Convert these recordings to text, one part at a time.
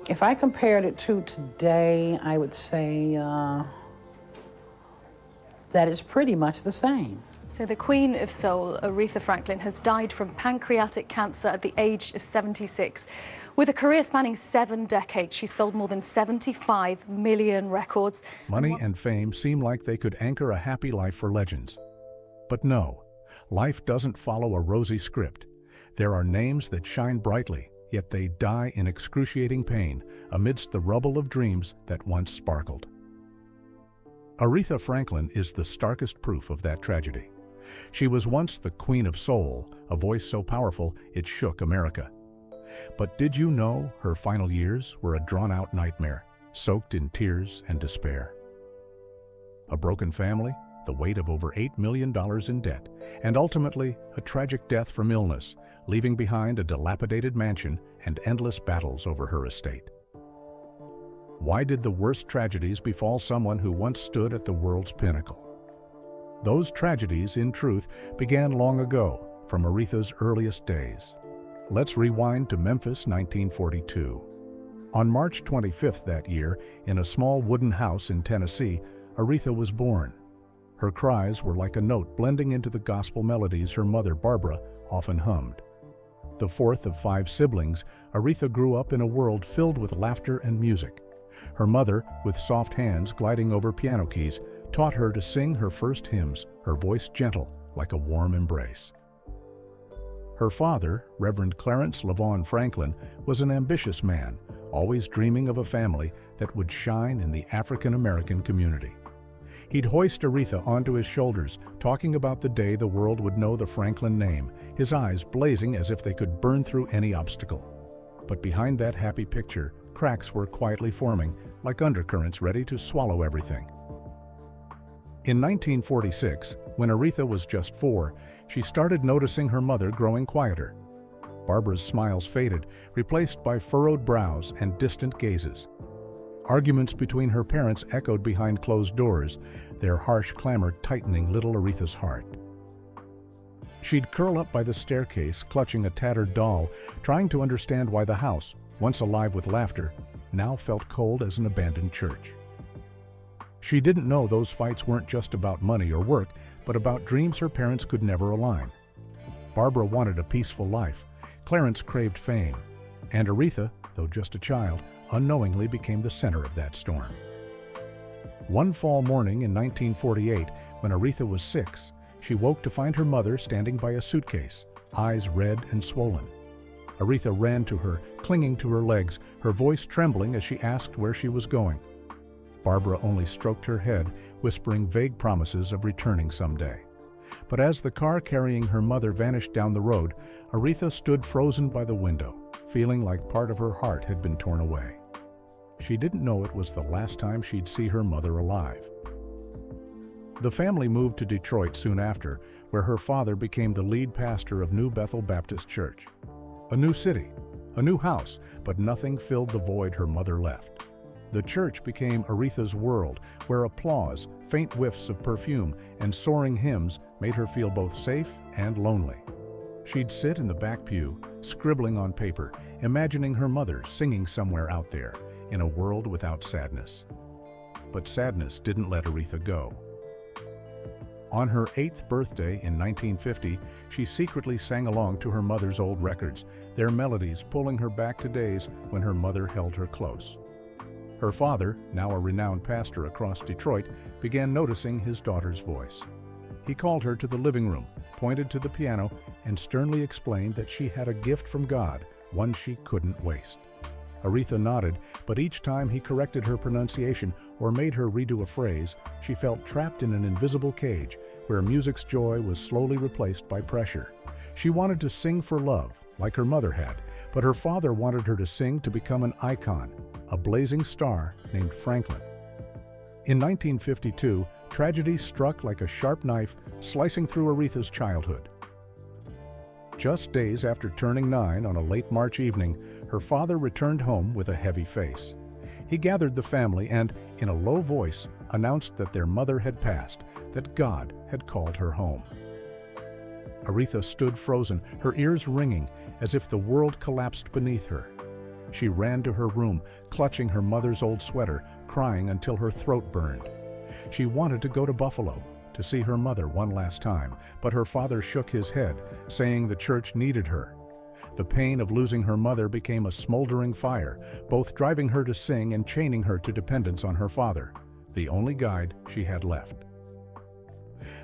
If I compared it to today, I would say that it's pretty much the same. So the Queen of Soul, Aretha Franklin, has died from pancreatic cancer at the age of 76. With a career spanning 7 decades, she sold more than 75 million records. Money and fame seem like they could anchor a happy life for legends. But no, life doesn't follow a rosy script. There are names that shine brightly, yet they die in excruciating pain amidst the rubble of dreams that once sparkled. Aretha Franklin is the starkest proof of that tragedy. She was once the Queen of Soul, a voice so powerful it shook America. But did you know her final years were a drawn-out nightmare, soaked in tears and despair? A broken family, the weight of over $8 million in debt, and ultimately a tragic death from illness, leaving behind a dilapidated mansion and endless battles over her estate. Why did the worst tragedies befall someone who once stood at the world's pinnacle? Those tragedies, in truth, began long ago, from Aretha's earliest days. Let's rewind to Memphis, 1942. On March 25th that year, in a small wooden house in Tennessee, Aretha was born. Her cries were like a note blending into the gospel melodies her mother, Barbara, often hummed. The fourth of 5 siblings, Aretha grew up in a world filled with laughter and music. Her mother, with soft hands gliding over piano keys, taught her to sing her first hymns, her voice gentle like a warm embrace. Her father, Reverend Clarence LaVaughn Franklin, was an ambitious man, always dreaming of a family that would shine in the African-American community. He'd hoist Aretha onto his shoulders, talking about the day the world would know the Franklin name, his eyes blazing as if they could burn through any obstacle. But behind that happy picture, cracks were quietly forming, like undercurrents ready to swallow everything. In 1946, when Aretha was just 4, she started noticing her mother growing quieter. Barbara's smiles faded, replaced by furrowed brows and distant gazes. Arguments between her parents echoed behind closed doors, their harsh clamor tightening little Aretha's heart. She'd curl up by the staircase, clutching a tattered doll, trying to understand why the house, once alive with laughter, now felt cold as an abandoned church. She didn't know those fights weren't just about money or work, but about dreams her parents could never align. Barbara wanted a peaceful life, Clarence craved fame, and Aretha, though just a child, unknowingly became the center of that storm. One fall morning in 1948, when Aretha was 6, she woke to find her mother standing by a suitcase, eyes red and swollen. Aretha ran to her, clinging to her legs, her voice trembling as she asked where she was going. Barbara only stroked her head, whispering vague promises of returning someday. But as the car carrying her mother vanished down the road, Aretha stood frozen by the window, feeling like part of her heart had been torn away. She didn't know it was the last time she'd see her mother alive. The family moved to Detroit soon after, where her father became the lead pastor of New Bethel Baptist Church. A new city, a new house, but nothing filled the void her mother left. The church became Aretha's world, where applause, faint whiffs of perfume, and soaring hymns made her feel both safe and lonely. She'd sit in the back pew, scribbling on paper, imagining her mother singing somewhere out there, in a world without sadness. But sadness didn't let Aretha go. On her 8th birthday in 1950, she secretly sang along to her mother's old records, their melodies pulling her back to days when her mother held her close. Her father, now a renowned pastor across Detroit, began noticing his daughter's voice. He called her to the living room, pointed to the piano, and sternly explained that she had a gift from God, one she couldn't waste. Aretha nodded, but each time he corrected her pronunciation or made her redo a phrase, she felt trapped in an invisible cage where music's joy was slowly replaced by pressure. She wanted to sing for love, like her mother had, but her father wanted her to sing to become an icon, a blazing star named Franklin. In 1952, tragedy struck like a sharp knife, slicing through Aretha's childhood. Just days after turning 9 on a late March evening, her father returned home with a heavy face. He gathered the family and, in a low voice, announced that their mother had passed, that God had called her home. Aretha stood frozen, her ears ringing, as if the world collapsed beneath her. She ran to her room, clutching her mother's old sweater, crying until her throat burned. She wanted to go to Buffalo to see her mother one last time, but her father shook his head, saying the church needed her. The pain of losing her mother became a smoldering fire, both driving her to sing and chaining her to dependence on her father, the only guide she had left.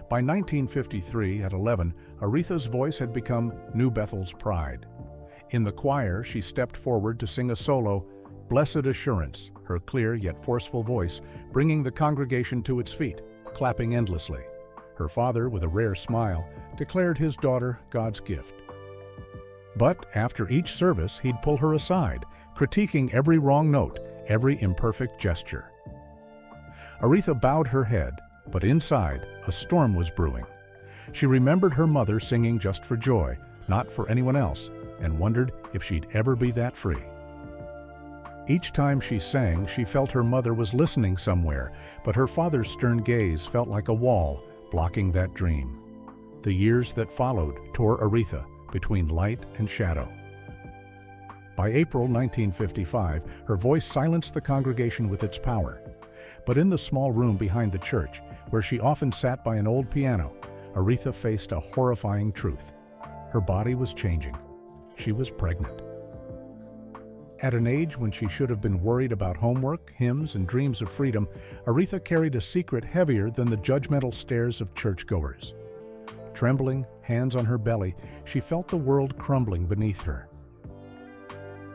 By 1953, at 11, Aretha's voice had become New Bethel's pride. In the choir, she stepped forward to sing a solo, Blessed Assurance, her clear yet forceful voice bringing the congregation to its feet, clapping endlessly. Her father, with a rare smile, declared his daughter God's gift. But after each service, he'd pull her aside, critiquing every wrong note, every imperfect gesture. Aretha bowed her head, but inside, a storm was brewing. She remembered her mother singing just for joy, not for anyone else, and wondered if she'd ever be that free. Each time she sang, she felt her mother was listening somewhere, but her father's stern gaze felt like a wall, blocking that dream. The years that followed tore Aretha between light and shadow. By April 1955, her voice silenced the congregation with its power. But in the small room behind the church, where she often sat by an old piano, Aretha faced a horrifying truth. Her body was changing. She was pregnant. At an age when she should have been worried about homework, hymns, and dreams of freedom, Aretha carried a secret heavier than the judgmental stares of churchgoers. Trembling, hands on her belly, she felt the world crumbling beneath her.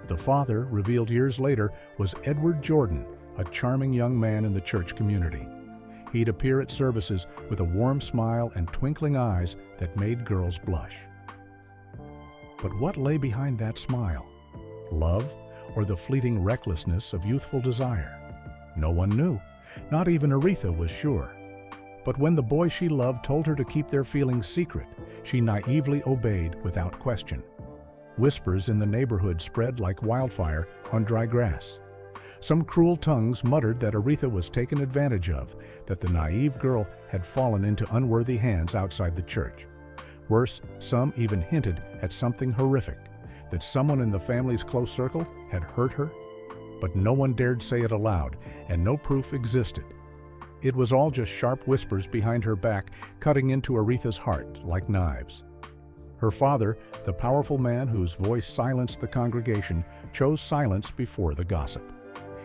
The father, revealed years later, was Edward Jordan, a charming young man in the church community. He'd appear at services with a warm smile and twinkling eyes that made girls blush. But what lay behind that smile? Love, or the fleeting recklessness of youthful desire? No one knew. Not even Aretha was sure. But when the boy she loved told her to keep their feelings secret, she naively obeyed without question. Whispers in the neighborhood spread like wildfire on dry grass. Some cruel tongues muttered that Aretha was taken advantage of, that the naive girl had fallen into unworthy hands outside the church. Worse, some even hinted at something horrific, that someone in the family's close circle had hurt her. But no one dared say it aloud, and no proof existed. It was all just sharp whispers behind her back, cutting into Aretha's heart like knives. Her father, the powerful man whose voice silenced the congregation, chose silence before the gossip.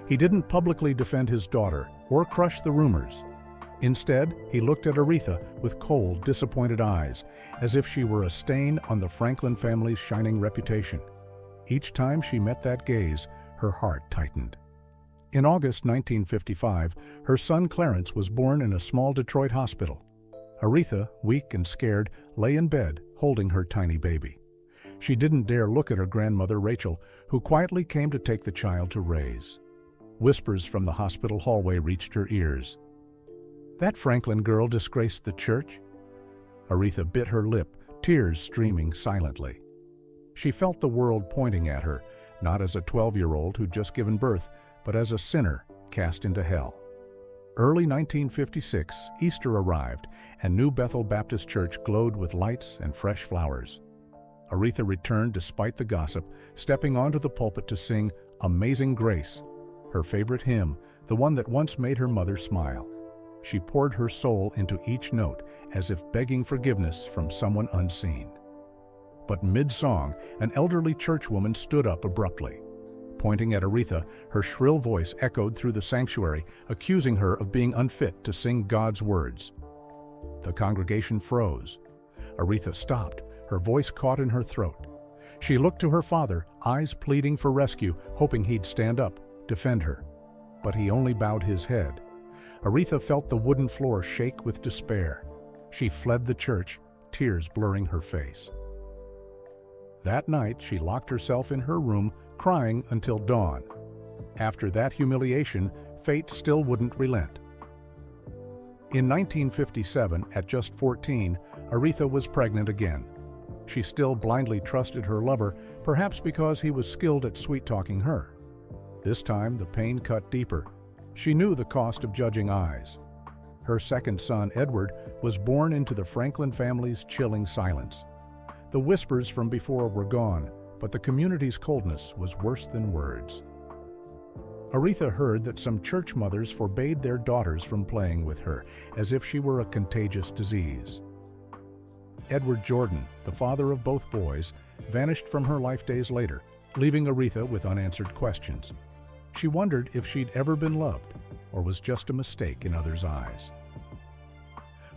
He didn't publicly defend his daughter or crush the rumors. Instead, he looked at Aretha with cold, disappointed eyes, as if she were a stain on the Franklin family's shining reputation. Each time she met that gaze, her heart tightened. In August 1955, her son Clarence was born in a small Detroit hospital. Aretha, weak and scared, lay in bed, holding her tiny baby. She didn't dare look at her grandmother Rachel, who quietly came to take the child to raise. Whispers from the hospital hallway reached her ears. That Franklin girl disgraced the church? Aretha bit her lip, tears streaming silently. She felt the world pointing at her, not as a 12-year-old who'd just given birth, but as a sinner cast into hell. Early 1956, Easter arrived, and New Bethel Baptist Church glowed with lights and fresh flowers. Aretha returned despite the gossip, stepping onto the pulpit to sing Amazing Grace, her favorite hymn, the one that once made her mother smile. She poured her soul into each note, as if begging forgiveness from someone unseen. But mid-song, an elderly churchwoman stood up abruptly. Pointing at Aretha, her shrill voice echoed through the sanctuary, accusing her of being unfit to sing God's words. The congregation froze. Aretha stopped, her voice caught in her throat. She looked to her father, eyes pleading for rescue, hoping he'd stand up, defend her. But he only bowed his head. Aretha felt the wooden floor shake with despair. She fled the church, tears blurring her face. That night, she locked herself in her room, crying until dawn. After that humiliation, fate still wouldn't relent. In 1957, at just 14, Aretha was pregnant again. She still blindly trusted her lover, perhaps because he was skilled at sweet-talking her. This time, the pain cut deeper. She knew the cost of judging eyes. Her second son, Edward, was born into the Franklin family's chilling silence. The whispers from before were gone, but the community's coldness was worse than words. Aretha heard that some church mothers forbade their daughters from playing with her, as if she were a contagious disease. Edward Jordan, the father of both boys, vanished from her life days later, leaving Aretha with unanswered questions. She wondered if she'd ever been loved, or was just a mistake in others' eyes.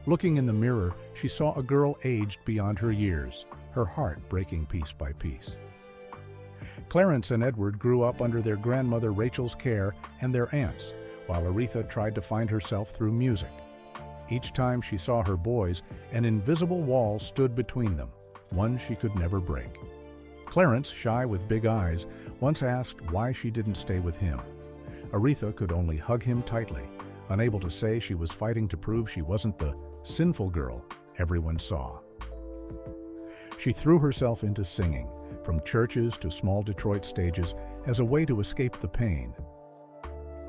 Looking in the mirror, she saw a girl aged beyond her years, her heart breaking piece by piece. Clarence and Edward grew up under their grandmother Rachel's care and their aunts, while Aretha tried to find herself through music. Each time she saw her boys, an invisible wall stood between them, one she could never break. Clarence, shy with big eyes, once asked why she didn't stay with him. Aretha could only hug him tightly, unable to say she was fighting to prove she wasn't the sinful girl everyone saw. She threw herself into singing, from churches to small Detroit stages, as a way to escape the pain.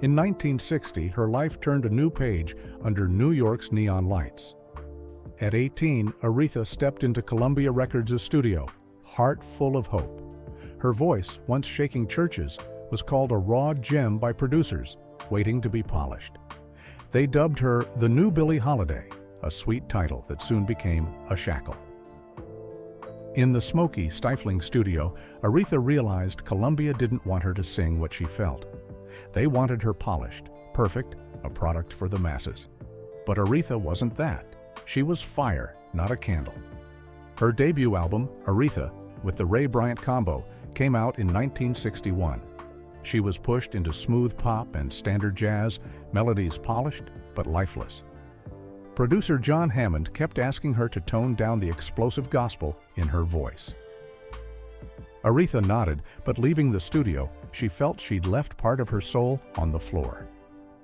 In 1960, her life turned a new page under New York's neon lights. At 18, Aretha stepped into Columbia Records' studio, heart full of hope. Her voice, once shaking churches, was called a raw gem by producers, waiting to be polished. They dubbed her the new Billie Holiday, a sweet title that soon became a shackle. In the smoky, stifling studio, Aretha realized Columbia didn't want her to sing what she felt. They wanted her polished, perfect, a product for the masses. But Aretha wasn't that. She was fire, not a candle. Her debut album, Aretha, with the Ray Bryant combo, came out in 1961. She was pushed into smooth pop and standard jazz, melodies polished but lifeless. Producer John Hammond kept asking her to tone down the explosive gospel in her voice. Aretha nodded, but leaving the studio, she felt she'd left part of her soul on the floor.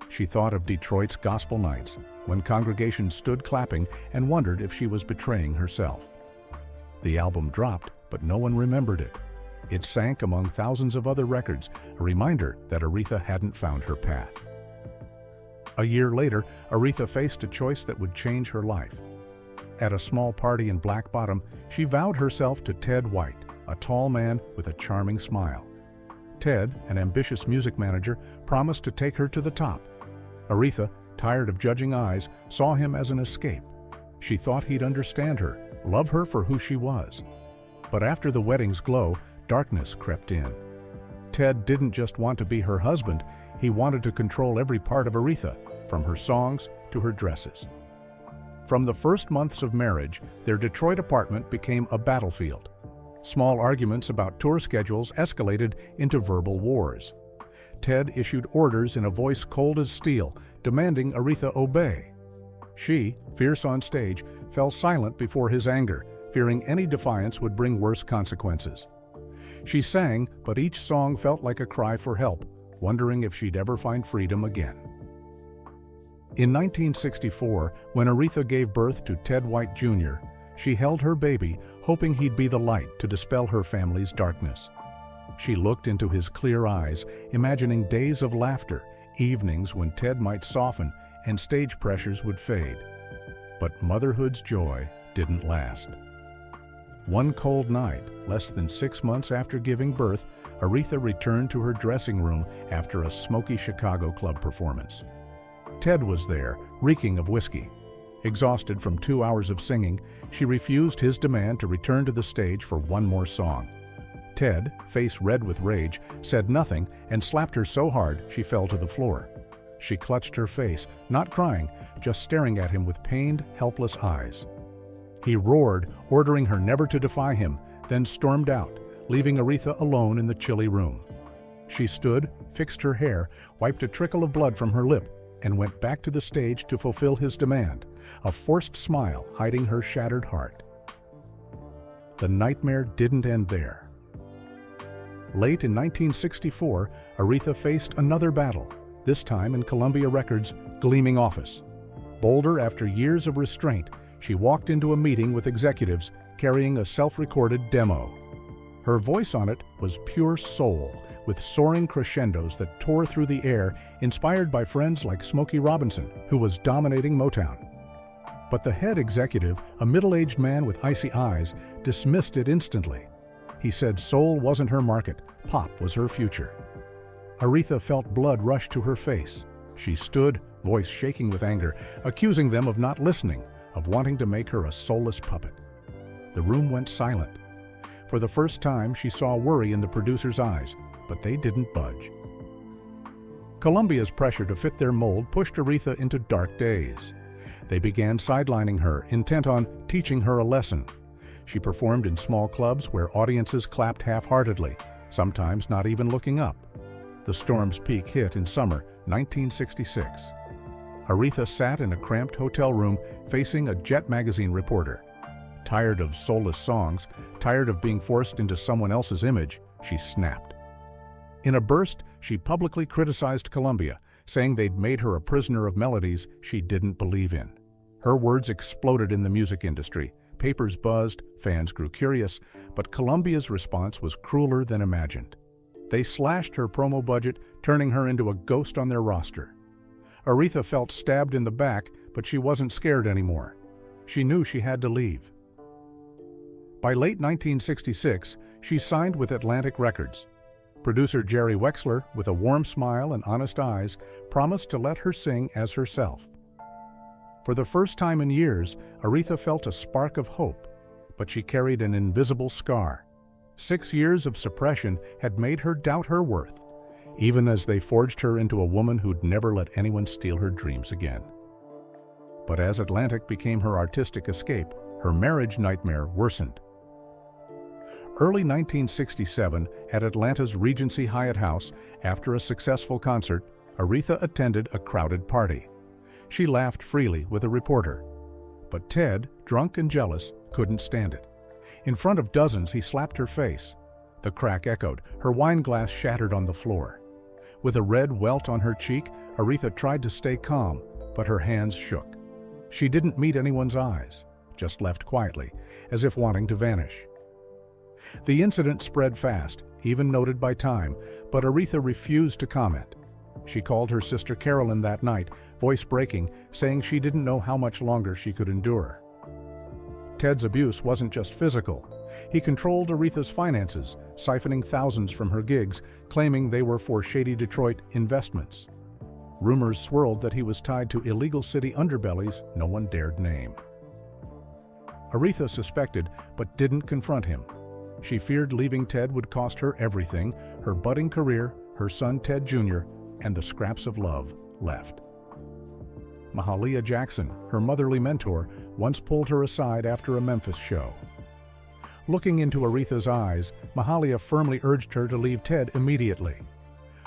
She thought of Detroit's gospel nights, when congregations stood clapping and wondered if she was betraying herself. The album dropped, but no one remembered it. It sank among thousands of other records, a reminder that Aretha hadn't found her path. A year later, Aretha faced a choice that would change her life. At a small party in Black Bottom, she vowed herself to Ted White, a tall man with a charming smile. Ted, an ambitious music manager, promised to take her to the top. Aretha, tired of judging eyes, saw him as an escape. She thought he'd understand her, love her for who she was. But after the wedding's glow, darkness crept in. Ted didn't just want to be her husband, he wanted to control every part of Aretha, from her songs to her dresses. From the first months of marriage, their Detroit apartment became a battlefield. Small arguments about tour schedules escalated into verbal wars. Ted issued orders in a voice cold as steel, demanding Aretha obey. She, fierce on stage, fell silent before his anger, fearing any defiance would bring worse consequences. She sang, but each song felt like a cry for help, wondering if she'd ever find freedom again. In 1964, when Aretha gave birth to Ted White Jr., she held her baby, hoping he'd be the light to dispel her family's darkness. She looked into his clear eyes, imagining days of laughter, evenings when Ted might soften and stage pressures would fade. But motherhood's joy didn't last. One cold night, less than 6 months after giving birth, Aretha returned to her dressing room after a smoky Chicago club performance. Ted was there, reeking of whiskey. Exhausted from 2 hours of singing, she refused his demand to return to the stage for one more song. Ted, face red with rage, said nothing and slapped her so hard she fell to the floor. She clutched her face, not crying, just staring at him with pained, helpless eyes. He roared, ordering her never to defy him, then stormed out, leaving Aretha alone in the chilly room. She stood, fixed her hair, wiped a trickle of blood from her lip, and went back to the stage to fulfill his demand, a forced smile hiding her shattered heart. The nightmare didn't end there. Late in 1964, Aretha faced another battle, this time in Columbia Records' gleaming office. Bolder after years of restraint, she walked into a meeting with executives carrying a self-recorded demo. Her voice on it was pure soul, with soaring crescendos that tore through the air, inspired by friends like Smokey Robinson, who was dominating Motown. But the head executive, a middle-aged man with icy eyes, dismissed it instantly. He said soul wasn't her market, pop was her future. Aretha felt blood rush to her face. She stood, voice shaking with anger, accusing them of not listening, of wanting to make her a soulless puppet. The room went silent. For the first time, she saw worry in the producer's eyes, but they didn't budge. Columbia's pressure to fit their mold pushed Aretha into dark days. They began sidelining her, intent on teaching her a lesson. She performed in small clubs where audiences clapped half-heartedly, sometimes not even looking up. The storm's peak hit in summer 1966. Aretha sat in a cramped hotel room facing a Jet magazine reporter. Tired of soulless songs, tired of being forced into someone else's image, she snapped. In a burst, she publicly criticized Columbia, saying they'd made her a prisoner of melodies she didn't believe in. Her words exploded in the music industry. Papers buzzed, fans grew curious, but Columbia's response was crueler than imagined. They slashed her promo budget, turning her into a ghost on their roster. Aretha felt stabbed in the back, but she wasn't scared anymore. She knew she had to leave. By late 1966, she signed with Atlantic Records. Producer Jerry Wexler, with a warm smile and honest eyes, promised to let her sing as herself. For the first time in years, Aretha felt a spark of hope, but she carried an invisible scar. 6 years of suppression had made her doubt her worth, even as they forged her into a woman who'd never let anyone steal her dreams again. But as Atlantic became her artistic escape, her marriage nightmare worsened. Early 1967, at Atlanta's Regency Hyatt House, after a successful concert, Aretha attended a crowded party. She laughed freely with a reporter. But Ted, drunk and jealous, couldn't stand it. In front of dozens, he slapped her face. The crack echoed, her wine glass shattered on the floor. With a red welt on her cheek, Aretha tried to stay calm, but her hands shook. She didn't meet anyone's eyes, just left quietly, as if wanting to vanish. The incident spread fast, even noted by Time, but Aretha refused to comment. She called her sister Carolyn that night, voice breaking, saying she didn't know how much longer she could endure. Ted's abuse wasn't just physical. He controlled Aretha's finances, siphoning thousands from her gigs, claiming they were for shady Detroit investments. Rumors swirled that he was tied to illegal city underbellies no one dared name. Aretha suspected, but didn't confront him. She feared leaving Ted would cost her everything, her budding career, her son Ted Jr., and the scraps of love left. Mahalia Jackson, her motherly mentor, once pulled her aside after a Memphis show. Looking into Aretha's eyes, Mahalia firmly urged her to leave Ted immediately.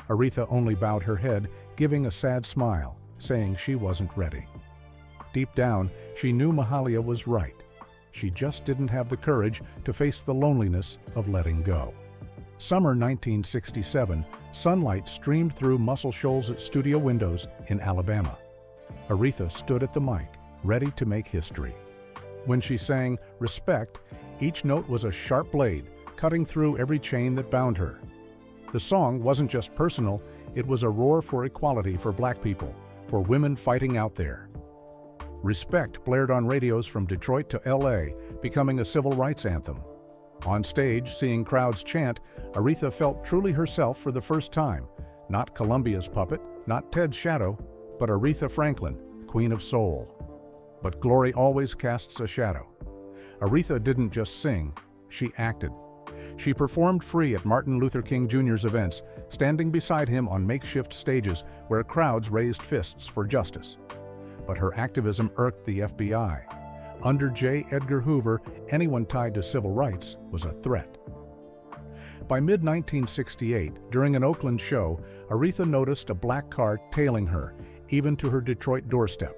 Aretha only bowed her head, giving a sad smile, saying she wasn't ready. Deep down, she knew Mahalia was right. She just didn't have the courage to face the loneliness of letting go. Summer 1967, sunlight streamed through Muscle Shoals studio windows in Alabama. Aretha stood at the mic, ready to make history. When she sang Respect, each note was a sharp blade, cutting through every chain that bound her. The song wasn't just personal, it was a roar for equality for Black people, for women fighting out there. Respect blared on radios from Detroit to LA, becoming a civil rights anthem. On stage, seeing crowds chant, Aretha felt truly herself for the first time. Not Columbia's puppet, not Ted's shadow, but Aretha Franklin, Queen of Soul. But glory always casts a shadow. Aretha didn't just sing, she acted. She performed free at Martin Luther King Jr.'s events, standing beside him on makeshift stages where crowds raised fists for justice. But her activism irked the FBI. Under J. Edgar Hoover, anyone tied to civil rights was a threat. By mid-1968, during an Oakland show, Aretha noticed a black car tailing her, even to her Detroit doorstep.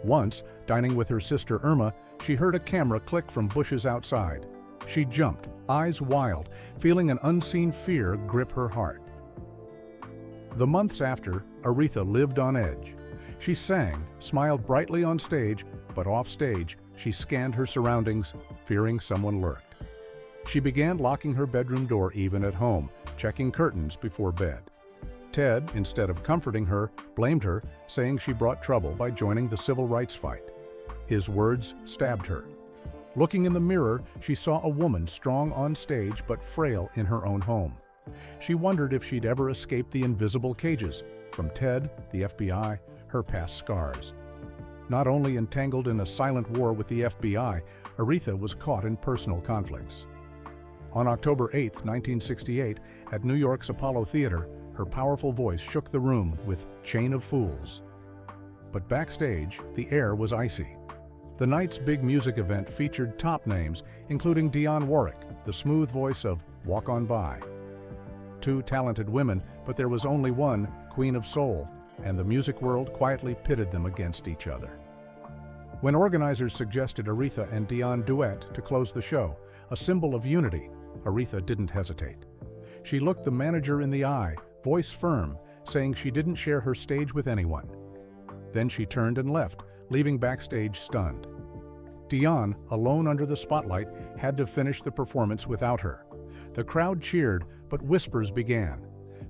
Once, dining with her sister Irma, she heard a camera click from bushes outside. She jumped, eyes wild, feeling an unseen fear grip her heart. The months after, Aretha lived on edge. She sang, smiled brightly on stage, but off stage, she scanned her surroundings, fearing someone lurked. She began locking her bedroom door even at home, checking curtains before bed. Ted, instead of comforting her, blamed her, saying she brought trouble by joining the civil rights fight. His words stabbed her. Looking in the mirror, she saw a woman strong on stage but frail in her own home. She wondered if she'd ever escape the invisible cages, from Ted, the FBI, her past scars. Not only entangled in a silent war with the FBI, Aretha was caught in personal conflicts. On October 8, 1968, at New York's Apollo Theater, her powerful voice shook the room with Chain of Fools. But backstage, the air was icy. The night's big music event featured top names, including Dionne Warwick, the smooth voice of Walk On By. Two talented women, but there was only one Queen of Soul, and the music world quietly pitted them against each other. When organizers suggested Aretha and Dionne duet to close the show, a symbol of unity, Aretha didn't hesitate. She looked the manager in the eye, voice firm, saying she didn't share her stage with anyone. Then she turned and left, leaving backstage stunned. Dionne, alone under the spotlight, had to finish the performance without her. The crowd cheered, but whispers began.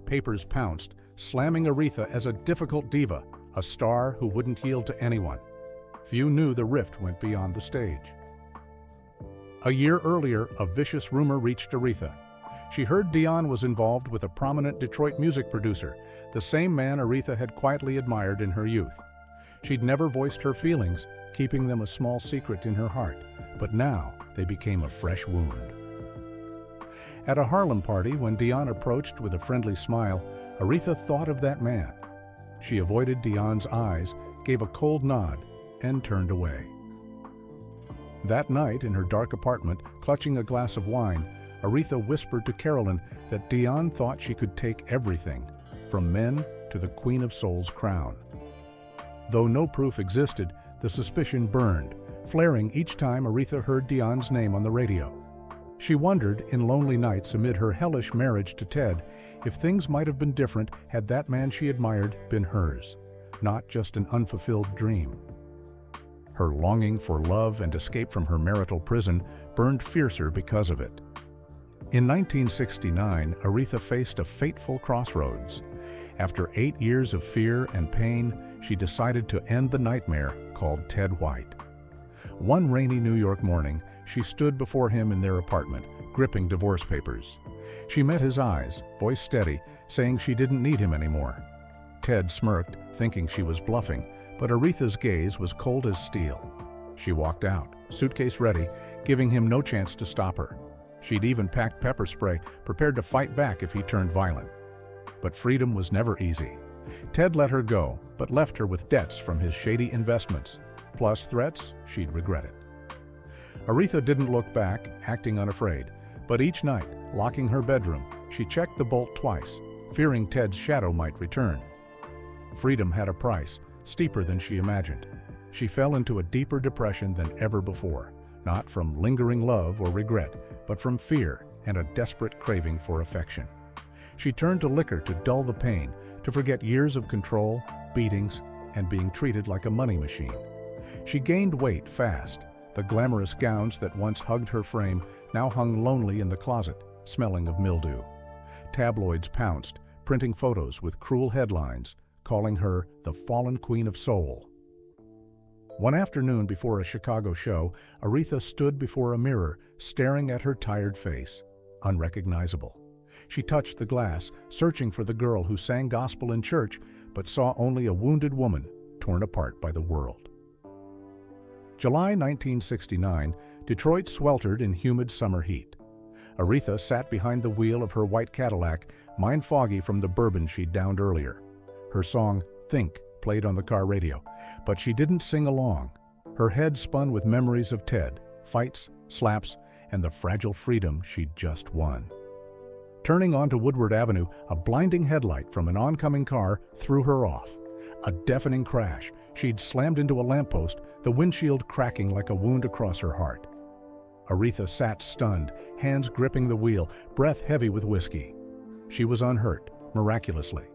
Papers pounced, slamming Aretha as a difficult diva, a star who wouldn't yield to anyone. Few knew the rift went beyond the stage. A year earlier, a vicious rumor reached Aretha. She heard Dionne was involved with a prominent Detroit music producer, the same man Aretha had quietly admired in her youth. She'd never voiced her feelings, keeping them a small secret in her heart, but now they became a fresh wound. At a Harlem party, when Dionne approached with a friendly smile, Aretha thought of that man. She avoided Dionne's eyes, gave a cold nod, and turned away. That night, in her dark apartment, clutching a glass of wine, Aretha whispered to Carolyn that Dionne thought she could take everything, from men to the Queen of Soul's crown. Though no proof existed, the suspicion burned, flaring each time Aretha heard Dionne's name on the radio. She wondered, in lonely nights amid her hellish marriage to Ted, if things might have been different had that man she admired been hers, not just an unfulfilled dream. Her longing for love and escape from her marital prison burned fiercer because of it. In 1969, Aretha faced a fateful crossroads. After 8 years of fear and pain, she decided to end the nightmare called Ted White. One rainy New York morning, she stood before him in their apartment, gripping divorce papers. She met his eyes, voice steady, saying she didn't need him anymore. Ted smirked, thinking she was bluffing, but Aretha's gaze was cold as steel. She walked out, suitcase ready, giving him no chance to stop her. She'd even packed pepper spray, prepared to fight back if he turned violent. But freedom was never easy. Ted let her go, but left her with debts from his shady investments, plus threats she'd regret it. Aretha didn't look back, acting unafraid, but each night, locking her bedroom, she checked the bolt twice, fearing Ted's shadow might return. Freedom had a price, steeper than she imagined. She fell into a deeper depression than ever before, not from lingering love or regret, but from fear and a desperate craving for affection. She turned to liquor to dull the pain, to forget years of control, beatings, and being treated like a money machine. She gained weight fast. The glamorous gowns that once hugged her frame now hung lonely in the closet, smelling of mildew. Tabloids pounced, printing photos with cruel headlines, calling her the fallen Queen of Soul. One afternoon before a Chicago show, Aretha stood before a mirror, staring at her tired face, unrecognizable. She touched the glass, searching for the girl who sang gospel in church, but saw only a wounded woman torn apart by the world. July 1969, Detroit sweltered in humid summer heat. Aretha sat behind the wheel of her white Cadillac, mind foggy from the bourbon she'd downed earlier. Her song, Think, played on the car radio, but she didn't sing along. Her head spun with memories of Ted, fights, slaps, and the fragile freedom she'd just won. Turning onto Woodward Avenue, a blinding headlight from an oncoming car threw her off. A deafening crash. She'd slammed into a lamppost, the windshield cracking like a wound across her heart. Aretha sat stunned, hands gripping the wheel, breath heavy with whiskey. She was unhurt, miraculously.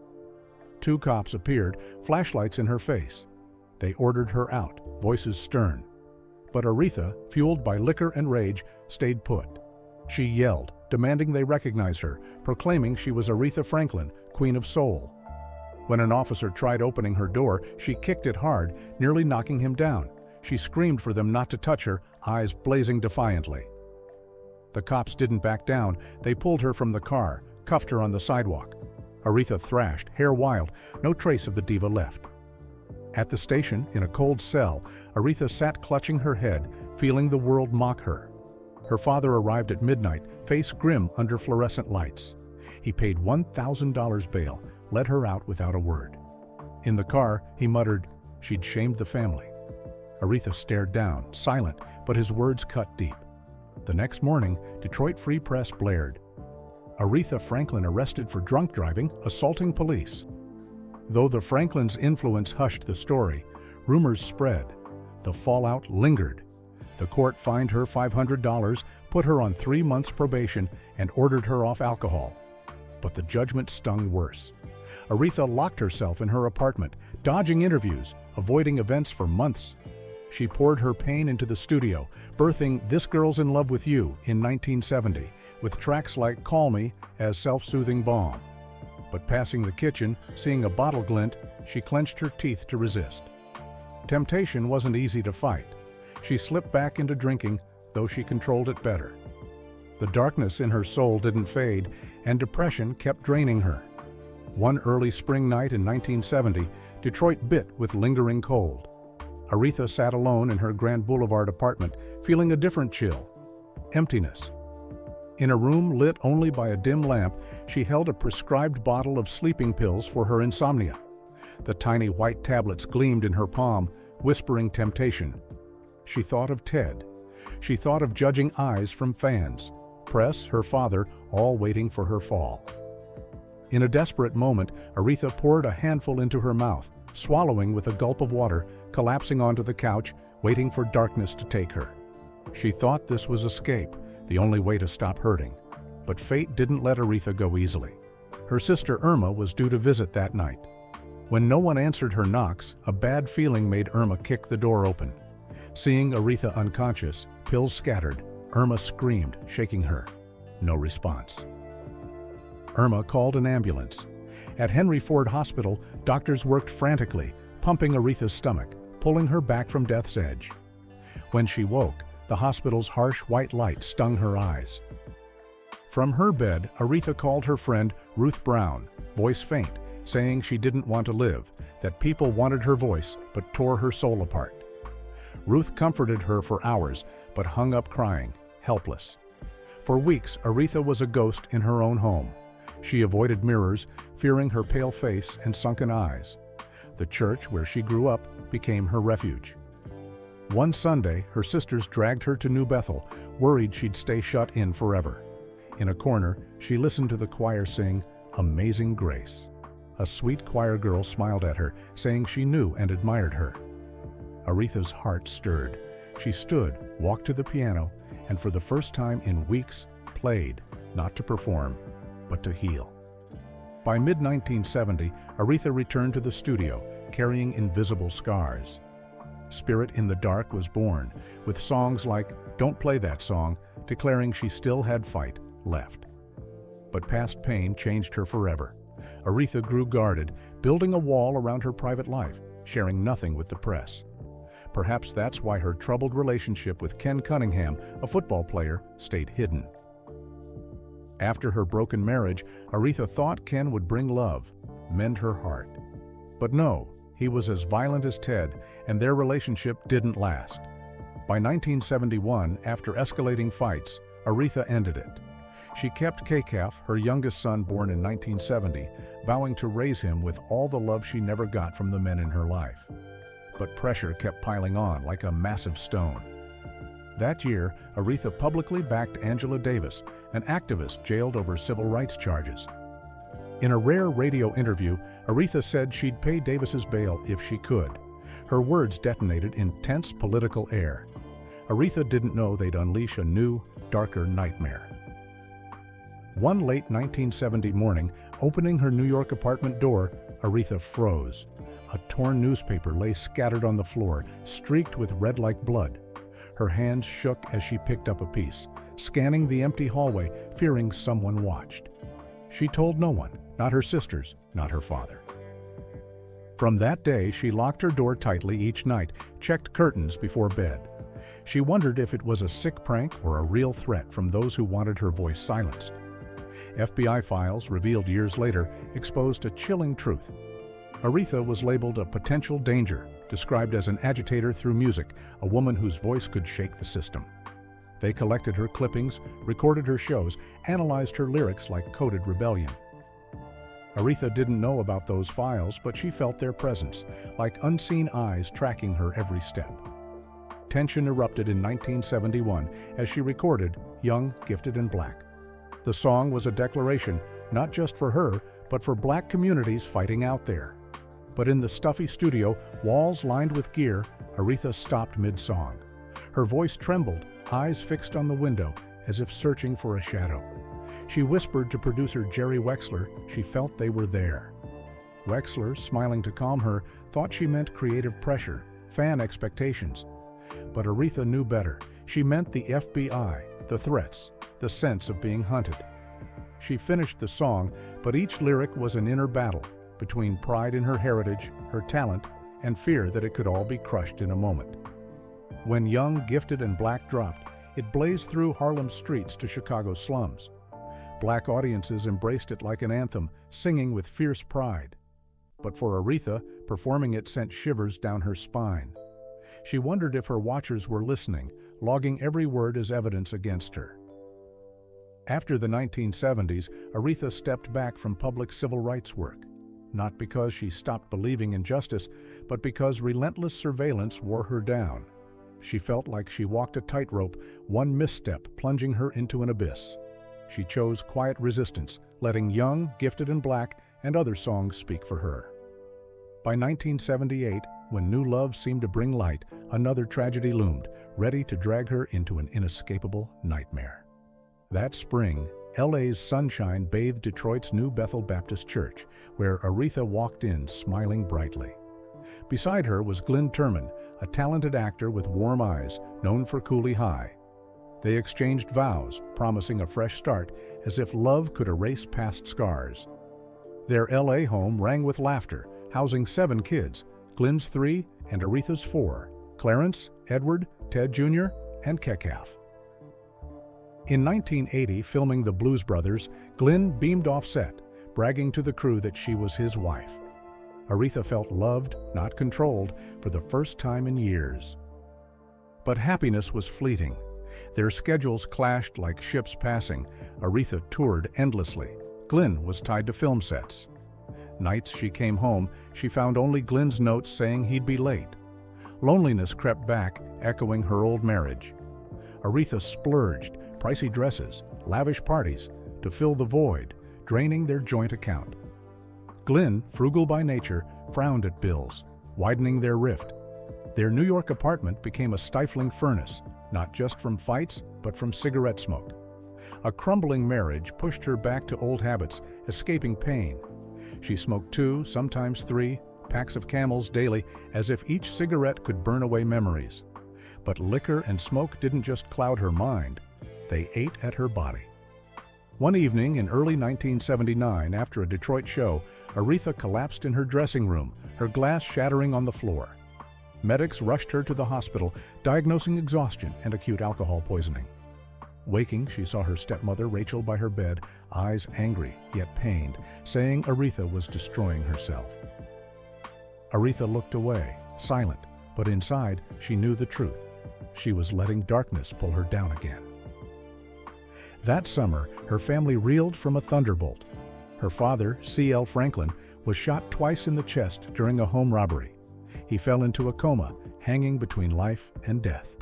2 cops appeared, flashlights in her face. They ordered her out, voices stern. But Aretha, fueled by liquor and rage, stayed put. She yelled, demanding they recognize her, proclaiming she was Aretha Franklin, Queen of Soul. When an officer tried opening her door, she kicked it hard, nearly knocking him down. She screamed for them not to touch her, eyes blazing defiantly. The cops didn't back down. They pulled her from the car, cuffed her on the sidewalk. Aretha thrashed, hair wild, no trace of the diva left. At the station, in a cold cell, Aretha sat clutching her head, feeling the world mock her. Her father arrived at midnight, face grim under fluorescent lights. He paid $1,000 bail, let her out without a word. In the car, he muttered, she'd shamed the family. Aretha stared down, silent, but his words cut deep. The next morning, Detroit Free Press blared, Aretha Franklin arrested for drunk driving, assaulting police. Though the Franklins' influence hushed the story, rumors spread. The fallout lingered. The court fined her $500, put her on 3 months probation, and ordered her off alcohol. But the judgment stung worse. Aretha locked herself in her apartment, dodging interviews, avoiding events for months. She poured her pain into the studio, birthing This Girl's in Love with You in 1970, with tracks like Call Me as self-soothing balm. But passing the kitchen, seeing a bottle glint, she clenched her teeth to resist. Temptation wasn't easy to fight. She slipped back into drinking, though she controlled it better. The darkness in her soul didn't fade, and depression kept draining her. One early spring night in 1970, Detroit bit with lingering cold. Aretha sat alone in her Grand Boulevard apartment, feeling a different chill: emptiness. In a room lit only by a dim lamp, she held a prescribed bottle of sleeping pills for her insomnia. The tiny white tablets gleamed in her palm, whispering temptation. She thought of Ted. She thought of judging eyes from fans, press, her father, all waiting for her fall. In a desperate moment, Aretha poured a handful into her mouth, swallowing with a gulp of water, collapsing onto the couch, waiting for darkness to take her. She thought this was escape, the only way to stop hurting. But fate didn't let Aretha go easily. Her sister Irma was due to visit that night. When no one answered her knocks, a bad feeling made Irma kick the door open. Seeing Aretha unconscious, pills scattered, Irma screamed, shaking her. No response. Irma called an ambulance. At Henry Ford Hospital, doctors worked frantically, pumping Aretha's stomach, pulling her back from death's edge. When she woke, the hospital's harsh white light stung her eyes. From her bed, Aretha called her friend Ruth Brown, voice faint, saying she didn't want to live, that people wanted her voice but tore her soul apart. Ruth comforted her for hours, but hung up crying, helpless. For weeks, Aretha was a ghost in her own home. She avoided mirrors, fearing her pale face and sunken eyes. The church where she grew up became her refuge. One Sunday, her sisters dragged her to New Bethel, worried she'd stay shut in forever. In a corner, she listened to the choir sing Amazing Grace. A sweet choir girl smiled at her, saying she knew and admired her. Aretha's heart stirred. She stood, walked to the piano, and for the first time in weeks, played, not to perform, but to heal. By mid-1970, Aretha returned to the studio, carrying invisible scars. Spirit in the Dark was born, with songs like Don't Play That Song, declaring she still had fight left. But past pain changed her forever. Aretha grew guarded, building a wall around her private life, sharing nothing with the press. Perhaps that's why her troubled relationship with Ken Cunningham, a football player, stayed hidden. After her broken marriage, Aretha thought Ken would bring love, mend her heart. But no, he was as violent as Ted, and their relationship didn't last. By 1971, after escalating fights, Aretha ended it. She kept K-Calf, her youngest son born in 1970, vowing to raise him with all the love she never got from the men in her life. But pressure kept piling on like a massive stone. That year, Aretha publicly backed Angela Davis, an activist jailed over civil rights charges. In a rare radio interview, Aretha said she'd pay Davis's bail if she could. Her words detonated in tense political air. Aretha didn't know they'd unleash a new, darker nightmare. One late 1970 morning, opening her New York apartment door, Aretha froze. A torn newspaper lay scattered on the floor, streaked with red like blood. Her hands shook as she picked up a piece, scanning the empty hallway, fearing someone watched. She told no one, not her sisters, not her father. From that day, she locked her door tightly each night, checked curtains before bed. She wondered if it was a sick prank or a real threat from those who wanted her voice silenced. FBI files, revealed years later, exposed a chilling truth. Aretha was labeled a potential danger, described as an agitator through music, a woman whose voice could shake the system. They collected her clippings, recorded her shows, analyzed her lyrics like coded rebellion. Aretha didn't know about those files, but she felt their presence, like unseen eyes tracking her every step. Tension erupted in 1971 as she recorded Young, Gifted, and Black. The song was a declaration, not just for her, but for Black communities fighting out there. But in the stuffy studio, walls lined with gear, Aretha stopped mid-song. Her voice trembled, eyes fixed on the window, as if searching for a shadow. She whispered to producer Jerry Wexler she felt they were there. Wexler, smiling to calm her, thought she meant creative pressure, fan expectations. But Aretha knew better. She meant the FBI, the threats, the sense of being hunted. She finished the song, but each lyric was an inner battle between pride in her heritage, her talent, and fear that it could all be crushed in a moment. When Young, Gifted, and Black dropped, it blazed through Harlem's streets to Chicago's slums. Black audiences embraced it like an anthem, singing with fierce pride. But for Aretha, performing it sent shivers down her spine. She wondered if her watchers were listening, logging every word as evidence against her. After the 1970s, Aretha stepped back from public civil rights work, not because she stopped believing in justice, but because relentless surveillance wore her down. She felt like she walked a tightrope, one misstep plunging her into an abyss. She chose quiet resistance, letting Young, Gifted, and Black and other songs speak for her. By 1978, when new love seemed to bring light, another tragedy loomed, ready to drag her into an inescapable nightmare. That spring, LA's sunshine bathed Detroit's New Bethel Baptist Church, where Aretha walked in smiling brightly. Beside her was Glynn Turman, a talented actor with warm eyes, known for Cooley High. They exchanged vows, promising a fresh start, as if love could erase past scars. Their LA home rang with laughter, housing 7 kids, Glynn's 3 and Aretha's 4, Clarence, Edward, Ted Jr., and Kekaf. In 1980, filming The Blues Brothers, Glynn beamed off set, bragging to the crew that she was his wife. Aretha felt loved, not controlled, for the first time in years. But happiness was fleeting. Their schedules clashed like ships passing. Aretha toured endlessly. Glynn was tied to film sets. Nights she came home, she found only Glynn's notes saying he'd be late. Loneliness crept back, echoing her old marriage. Aretha splurged, pricey dresses, lavish parties, to fill the void, draining their joint account. Glynn, frugal by nature, frowned at bills, widening their rift. Their New York apartment became a stifling furnace, not just from fights, but from cigarette smoke. A crumbling marriage pushed her back to old habits, escaping pain. She smoked 2, sometimes 3, packs of Camels daily, as if each cigarette could burn away memories. But liquor and smoke didn't just cloud her mind, they ate at her body. One evening in early 1979, after a Detroit show, Aretha collapsed in her dressing room, her glass shattering on the floor. Medics rushed her to the hospital, diagnosing exhaustion and acute alcohol poisoning. Waking, she saw her stepmother, Rachel, by her bed, eyes angry yet pained, saying Aretha was destroying herself. Aretha looked away, silent, but inside she knew the truth. She was letting darkness pull her down again. That summer, her family reeled from a thunderbolt. Her father, C.L. Franklin, was shot twice in the chest during a home robbery. He fell into a coma, hanging between life and death.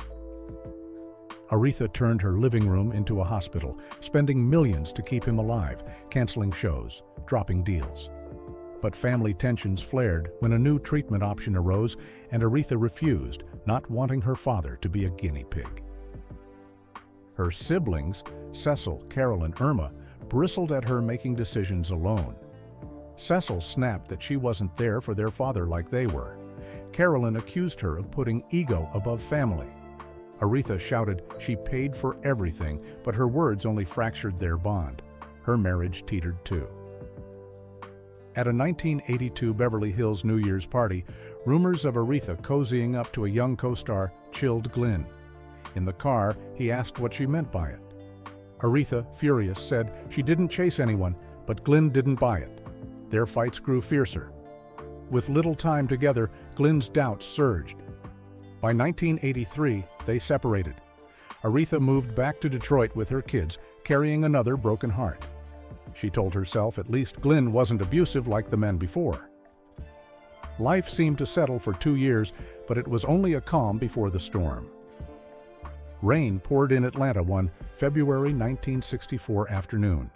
Aretha turned her living room into a hospital, spending millions to keep him alive, canceling shows, dropping deals. But family tensions flared when a new treatment option arose, and Aretha refused, not wanting her father to be a guinea pig. Her siblings, Cecil, Carol, and Irma, bristled at her making decisions alone. Cecil snapped that she wasn't there for their father like they were. Carolyn accused her of putting ego above family. Aretha shouted she paid for everything, but her words only fractured their bond. Her marriage teetered too. At a 1982 Beverly Hills New Year's party, rumors of Aretha cozying up to a young co-star chilled Glynn. In the car, he asked what she meant by it. Aretha, furious, said she didn't chase anyone, but Glynn didn't buy it. Their fights grew fiercer. With little time together, Glynn's doubts surged. By 1983, they separated. Aretha moved back to Detroit with her kids, carrying another broken heart. She told herself at least Glynn wasn't abusive like the men before. Life seemed to settle for 2 years, but it was only a calm before the storm. Rain poured in Atlanta one February 1964 afternoon.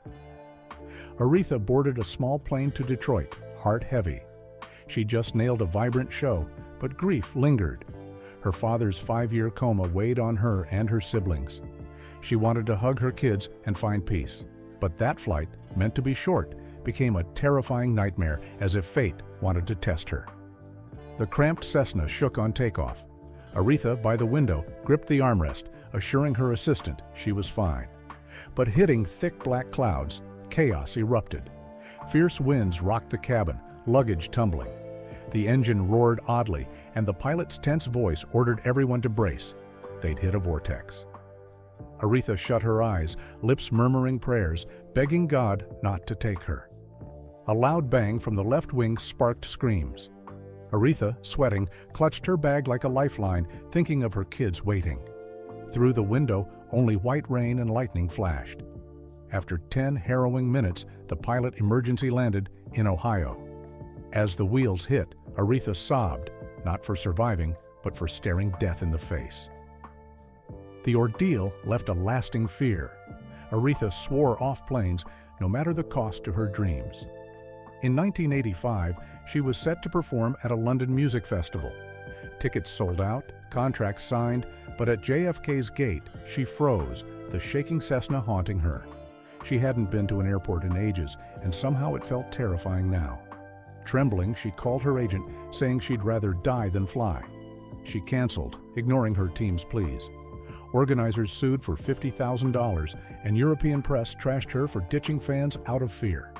Aretha boarded a small plane to Detroit, heart heavy. She just nailed a vibrant show, but grief lingered. Her father's 5-year coma weighed on her and her siblings. She wanted to hug her kids and find peace. But that flight, meant to be short, became a terrifying nightmare, as if fate wanted to test her. The cramped Cessna shook on takeoff. Aretha, by the window, gripped the armrest, assuring her assistant she was fine. But hitting thick black clouds, chaos erupted. Fierce winds rocked the cabin, luggage tumbling. The engine roared oddly, and the pilot's tense voice ordered everyone to brace. They'd hit a vortex. Aretha shut her eyes, lips murmuring prayers, begging God not to take her. A loud bang from the left wing sparked screams. Aretha, sweating, clutched her bag like a lifeline, thinking of her kids waiting. Through the window, only white rain and lightning flashed. After 10 harrowing minutes, the pilot emergency landed in Ohio. As the wheels hit, Aretha sobbed, not for surviving, but for staring death in the face. The ordeal left a lasting fear. Aretha swore off planes, no matter the cost to her dreams. In 1985, she was set to perform at a London music festival. Tickets sold out, contracts signed, but at JFK's gate, she froze, the shaking Cessna haunting her. She hadn't been to an airport in ages, and somehow it felt terrifying now. Trembling, she called her agent, saying she'd rather die than fly. She canceled, ignoring her team's pleas. Organizers sued for $50,000, and European press trashed her for ditching fans out of fear.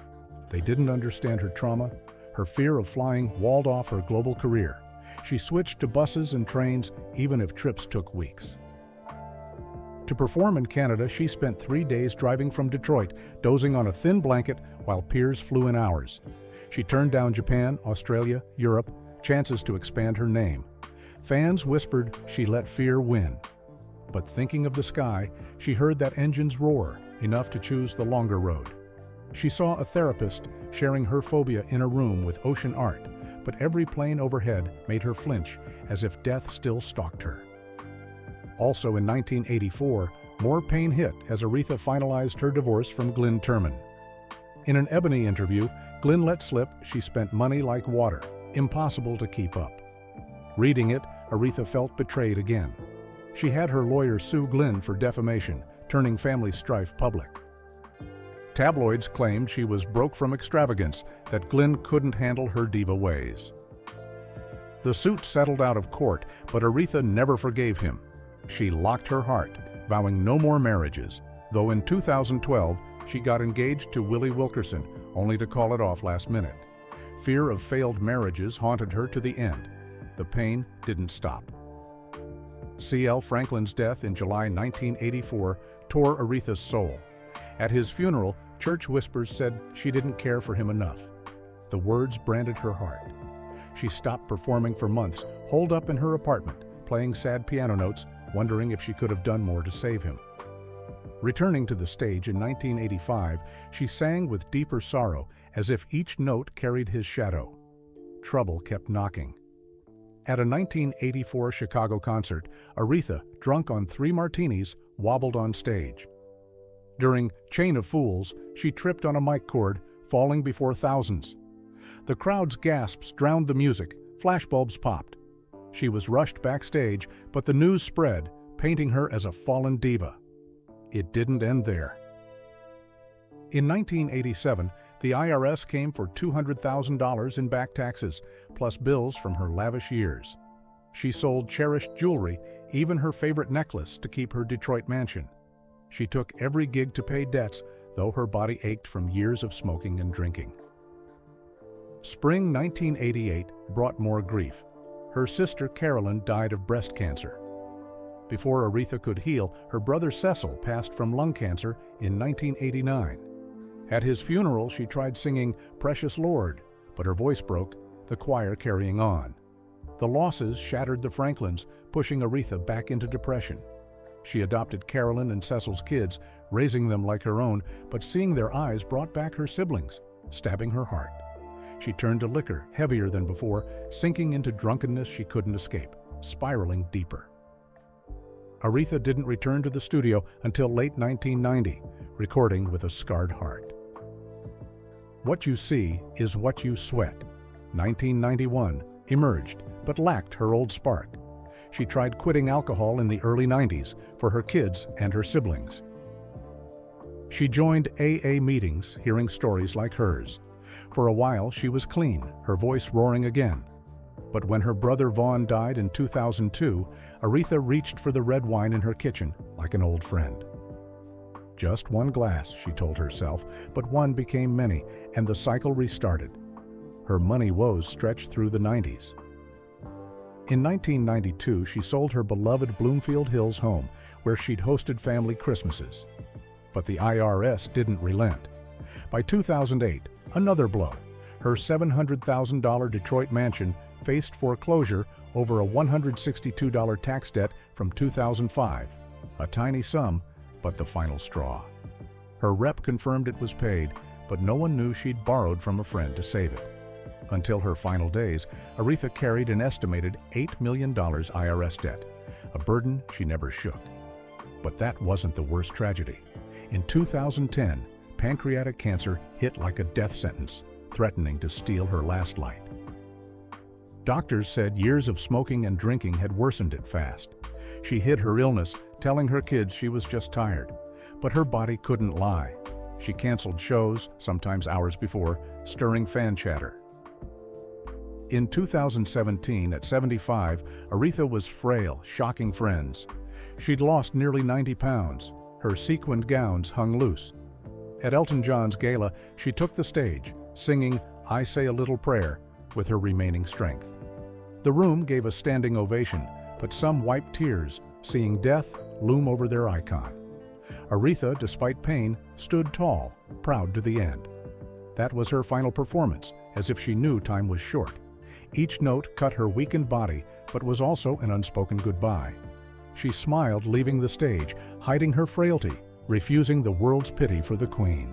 They didn't understand her trauma. Her fear of flying walled off her global career. She switched to buses and trains, even if trips took weeks. To perform in Canada, she spent 3 days driving from Detroit, dozing on a thin blanket while peers flew in hours. She turned down Japan, Australia, Europe, chances to expand her name. Fans whispered she let fear win. But thinking of the sky, she heard that engine's roar, enough to choose the longer road. She saw a therapist sharing her phobia in a room with ocean art, but every plane overhead made her flinch, as if death still stalked her. Also in 1984, more pain hit as Aretha finalized her divorce from Glynn Turman. In an Ebony interview, Glynn let slip she spent money like water, impossible to keep up. Reading it, Aretha felt betrayed again. She had her lawyer sue Glynn for defamation, turning family strife public. Tabloids claimed she was broke from extravagance, that Glynn couldn't handle her diva ways. The suit settled out of court, but Aretha never forgave him. She locked her heart, vowing no more marriages, though in 2012 she got engaged to Willie Wilkerson, only to call it off last minute. Fear of failed marriages haunted her to the end. The pain didn't stop. C.L. Franklin's death in July 1984 tore Aretha's soul. At his funeral, church whispers said she didn't care for him enough. The words branded her heart. She stopped performing for months, holed up in her apartment, playing sad piano notes, wondering if she could have done more to save him. Returning to the stage in 1985, she sang with deeper sorrow, as if each note carried his shadow. Trouble kept knocking. At a 1984 Chicago concert, Aretha, drunk on 3 martinis, wobbled on stage. During Chain of Fools, she tripped on a mic cord, falling before thousands. The crowd's gasps drowned the music, flashbulbs popped. She was rushed backstage, but the news spread, painting her as a fallen diva. It didn't end there. In 1987, the IRS came for $200,000 in back taxes, plus bills from her lavish years. She sold cherished jewelry, even her favorite necklace, to keep her Detroit mansion. She took every gig to pay debts, though her body ached from years of smoking and drinking. Spring 1988 brought more grief. Her sister Carolyn died of breast cancer. Before Aretha could heal, her brother Cecil passed from lung cancer in 1989. At his funeral, she tried singing Precious Lord, but her voice broke, the choir carrying on. The losses shattered the Franklins, pushing Aretha back into depression. She adopted Carolyn and Cecil's kids, raising them like her own, but seeing their eyes brought back her siblings, stabbing her heart. She turned to liquor, heavier than before, sinking into drunkenness she couldn't escape, spiraling deeper. Aretha didn't return to the studio until late 1990, recording with a scarred heart. What You See Is What You Sweat, 1991, emerged, but lacked her old spark. She tried quitting alcohol in the early 90s for her kids and her siblings. She joined AA meetings, hearing stories like hers. For a while, she was clean, her voice roaring again. But when her brother Vaughn died in 2002, Aretha reached for the red wine in her kitchen like an old friend. Just one glass, she told herself, but one became many, and the cycle restarted. Her money woes stretched through the 90s. In 1992, she sold her beloved Bloomfield Hills home, where she'd hosted family Christmases. But the IRS didn't relent. By 2008, another blow. Her $700,000 Detroit mansion faced foreclosure over a $162 tax debt from 2005. A tiny sum, but the final straw. Her rep confirmed it was paid, but no one knew she'd borrowed from a friend to save it. Until her final days, Aretha carried an estimated $8 million IRS debt, a burden she never shook. But that wasn't the worst tragedy. In 2010, pancreatic cancer hit like a death sentence, threatening to steal her last light. Doctors said years of smoking and drinking had worsened it fast. She hid her illness, telling her kids she was just tired. But her body couldn't lie. She canceled shows, sometimes hours before, stirring fan chatter. In 2017, at 75, Aretha was frail, shocking friends. She'd lost nearly 90 pounds. Her sequined gowns hung loose. At Elton John's gala, she took the stage, singing I Say a Little Prayer with her remaining strength. The room gave a standing ovation, but some wiped tears, seeing death loom over their icon. Aretha, despite pain, stood tall, proud to the end. That was her final performance, as if she knew time was short. Each note cut her weakened body, but was also an unspoken goodbye. She smiled, leaving the stage, hiding her frailty, refusing the world's pity for the Queen.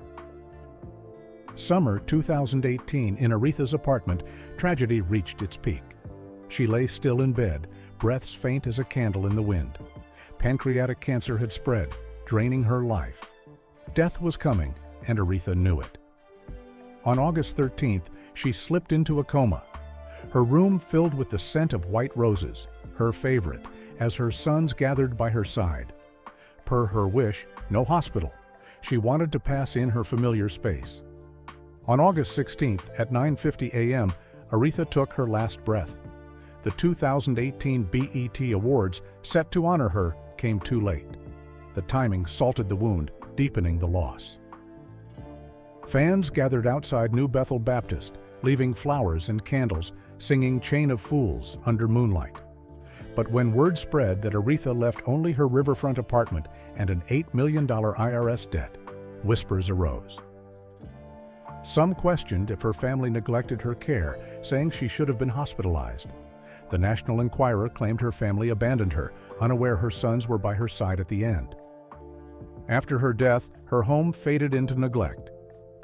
Summer 2018, in Aretha's apartment, tragedy reached its peak. She lay still in bed, breaths faint as a candle in the wind. Pancreatic cancer had spread, draining her life. Death was coming, and Aretha knew it. On August 13th, she slipped into a coma. Her room filled with the scent of white roses, her favorite, as her sons gathered by her side. Per her wish, no hospital. She wanted to pass in her familiar space. On August 16th at 9:50 a.m., Aretha took her last breath. The 2018 BET Awards, set to honor her, came too late. The timing salted the wound, deepening the loss. Fans gathered outside New Bethel Baptist, leaving flowers and candles, singing Chain of Fools under moonlight. But when word spread that Aretha left only her riverfront apartment and an $8 million IRS debt, whispers arose. Some questioned if her family neglected her care, saying she should have been hospitalized. The National Enquirer claimed her family abandoned her, unaware her sons were by her side at the end. After her death, her home faded into neglect.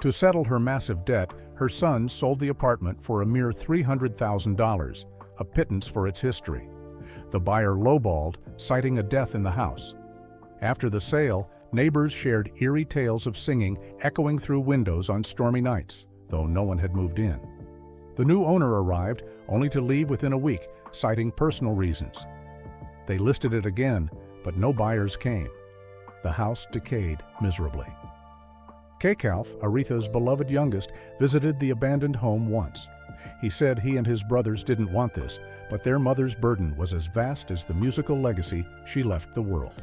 To settle her massive debt, her sons sold the apartment for a mere $300,000, a pittance for its history. The buyer lowballed, citing a death in the house. After the sale, neighbors shared eerie tales of singing echoing through windows on stormy nights, though no one had moved in. The new owner arrived, only to leave within a week, citing personal reasons. They listed it again, but no buyers came. The house decayed miserably. Kekalf, Aretha's beloved youngest, visited the abandoned home once. He said he and his brothers didn't want this, but their mother's burden was as vast as the musical legacy she left the world.